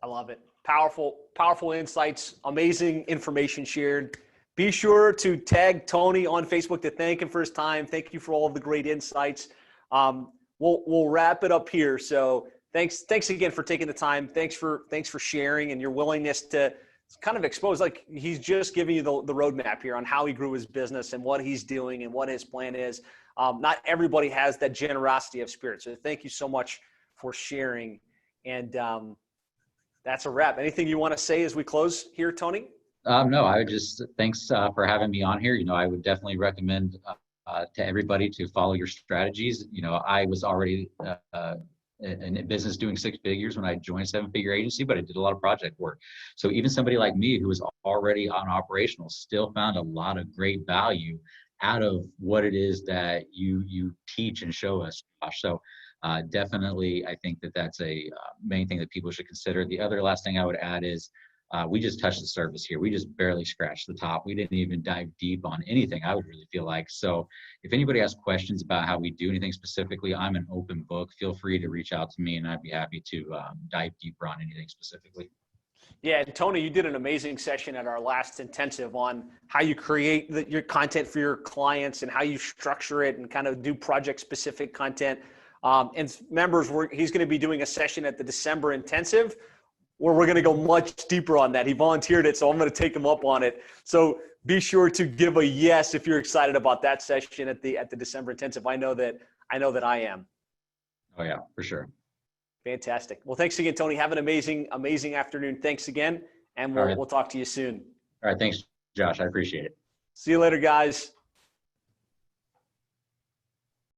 I love it. Powerful insights, amazing information shared. Be sure to tag Tony on Facebook to thank him for his time. Thank you for all of the great insights. We'll wrap it up here. So thanks again for taking the time. Thanks for sharing and your willingness to kind of expose, like he's just giving you the roadmap here on how he grew his business and what he's doing and what his plan is. Not everybody has that generosity of spirit. So thank you so much for sharing. And that's a wrap. Anything you want to say as we close here, Tony? No, I would just, thanks for having me on here. I would definitely recommend to everybody to follow your strategies. I was already in business doing 6 figures when I joined 7-Figure Agency, but I did a lot of project work. So even somebody like me who was already on operational still found a lot of great value out of what it is that you teach and show us, Josh. So definitely, I think that's a main thing that people should consider. The other last thing I would add is we just touched the surface here. We just barely scratched the top. We didn't even dive deep on anything, I would really feel like. So if anybody has questions about how we do anything specifically, I'm an open book. Feel free to reach out to me, and I'd be happy to dive deeper on anything specifically. Yeah, and Tony, you did an amazing session at our last intensive on how you create your content for your clients and how you structure it and kind of do project-specific content. And members, he's going to be doing a session at the December intensive where we're going to go much deeper on that. He volunteered it, so I'm going to take him up on it. So be sure to give a yes if you're excited about that session at the December intensive. I know that I am. Oh yeah, for sure. Fantastic. Well, thanks again, Tony. Have an amazing, amazing afternoon. Thanks again. And All right. we'll talk to you soon. All right. Thanks, Josh. I appreciate it. See you later, guys.